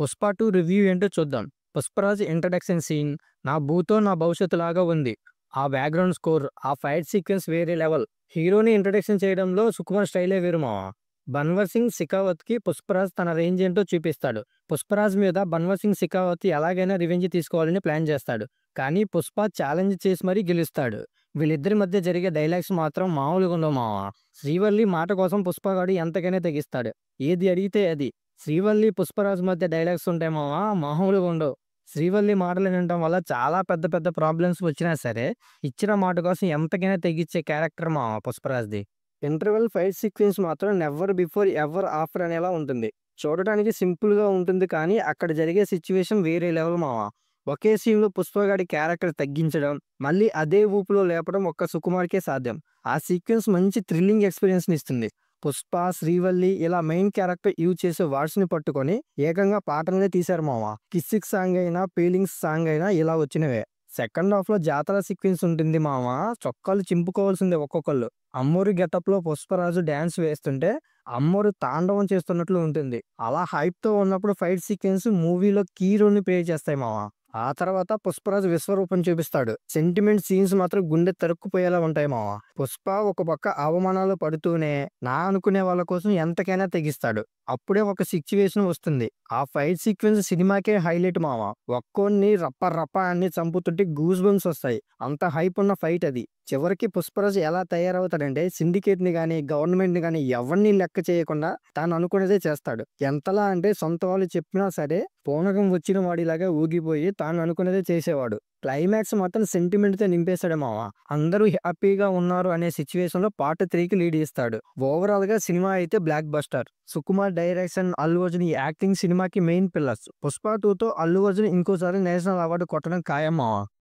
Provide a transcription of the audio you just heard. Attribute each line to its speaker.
Speaker 1: Pushpa 2 review ఏంటో చూద్దాం. 'Pushparaj' introduction scene నా భూతో నా భవిష్యత్తులాగా ఉంది. ఆ బ్యాక్‌గ్రౌండ్ స్కోర్, ఆ ఫైట్ సీక్వెన్స్ వేరే లెవెల్. హీరోని ఇంట్రడక్షన్ చేయడంలో సుకుమార్ స్టైలే వేరు మామ. 'బన్వర్ సింగ్ షెకావత్‌కి' పుష్పరాజ్ తన రేంజ్ ఏంటో చూపిస్తాడు. పుష్పరాజ్ మీద 'బన్వర్ సింగ్ షెకావత్' ఎలాగైనా రివెంజ్ తీసుకోవాలని ప్లాన్ చేస్తాడు. కానీ పుష్ప ఛాలెంజ్ చేసి మరీ గెలుస్తాడు. వీళ్ళిద్దరి మధ్య జరిగే డైలాగ్స్ మాత్రం మామూలుగా ఉండవు మామ. శ్రీవల్లి మాట కోసం పుష్పగాడు ఎంతకైనా తెగిస్తాడు. ఏది అడిగితే అది. శ్రీవల్లి, పుష్పరాజ్ మధ్య డైలాగ్స్ ఉంటాయి మామ, మామూలుగా ఉండవు. శ్రీవల్లి మాటలు వినటం వల్ల చాలా పెద్ద పెద్ద ప్రాబ్లమ్స్ వచ్చినా సరే, ఇచ్చిన మాట కోసం ఎంతకైనా తెగించే క్యారెక్టర్ మామ పుష్పరాజ్‌ది. ఇంటర్వెల్ ఫైట్ సీక్వెన్స్ మాత్రం నెవర్ బిఫోర్ ఎవర్ ఆఫ్టర్ అనేలా ఉంటుంది. చూడటానికి సింపుల్‌గా ఉంటుంది కానీ అక్కడ జరిగే సిట్యుయేషన్ వేరే లెవెల్ మామ. ఒకే సీన్‌లో పుష్పగాడి క్యారెక్టర్ తగ్గించడం, మళ్ళీ అదే ఊపులో లేపడం ఒక్క సుకుమార్‌కే సాధ్యం. ఆ సీక్వెన్స్ మంచి థ్రిల్లింగ్ ఎక్స్‌పీరియన్స్‌నిస్తుంది. పుష్ప, శ్రీవల్లి ఇలా మెయిన్ క్యారెక్టర్ యూజ్ చేసే వర్డ్స్‌ని పట్టుకొని ఏకంగా పాటలనే తీశారు మామ. కిస్సిక్ సాంగ్ అయినా, ఫీలింగ్స్ సాంగ్ అయినా ఇలా వచ్చినవే. సెకండ్ హాఫ్‌లో జాతర సీక్వెన్స్ ఉంటుంది మామ. చొక్కాలు చింపుకోవాల్సిందే ఒక్కొక్కళ్ళు. అమ్మోరు గెటప్‌లో పుష్పరాజు డాన్స్ వేస్తుంటే అమ్మోరు తాండవం చేస్తున్నట్లు ఉంటుంది. అలా హైప్‌తో ఉన్నప్పుడు ఫైట్ సీక్వెన్స్ మూవీలో కీ రోల్‌ని ప్లే చేస్తాయి మామ. ఆ తర్వాత పుష్పరాజు విశ్వరూపం చూపిస్తాడు. సెంటిమెంట్ సీన్స్ మాత్రం గుండె తరుక్కుపోయేలా ఉంటాయి మామ. పుష్ప ఒక పక్క అవమానాలు పడుతూనే నా అనుకునే వాళ్ళ కోసం ఎంతకైనా తెగిస్తాడు. అప్పుడే ఒక సిట్యుయేషన్ వస్తుంది. ఆ ఫైట్ సీక్వెన్స్ సినిమాకే హైలైట్ మామ. ఒక్కోన్ని రప్ప రప్ప అని చంపుతుంటే గూస్ బంప్స్ వస్తాయి. అంత హైప్ ఉన్న ఫైట్ అది. చివరికి పుష్పరాజు ఎలా తయారవుతాడంటే సిండికేట్‌ని గాని, గవర్నమెంట్‌ని గాని ఎవరిని లెక్క చేయకుండా తాను అనుకున్నదే చేస్తాడు. ఎంతలా అంటే సొంత వాళ్ళు చెప్పినా సరే పూనకం వచ్చిన వాడిలాగా ఊగిపోయి తాను అనుకున్నదే చేసేవాడు. క్లైమాక్స్ మాత్రం సెంటిమెంట్‌తో నింపేశాడు మామ. అందరూ హ్యాపీగా ఉన్నారు అనే సిట్యుయేషన్‌లో పార్ట్ 3కి లీడ్ ఇస్తాడు. ఓవరాల్‌గా సినిమా అయితే block buster. Sukumar direction, Allu Arjun acting సినిమాకి మెయిన్ పిల్లర్స్. పుష్ప 2తో అల్లు అర్జున్ ఇంకోసారి నేషనల్ అవార్డు కొట్టడం ఖాయం మామ.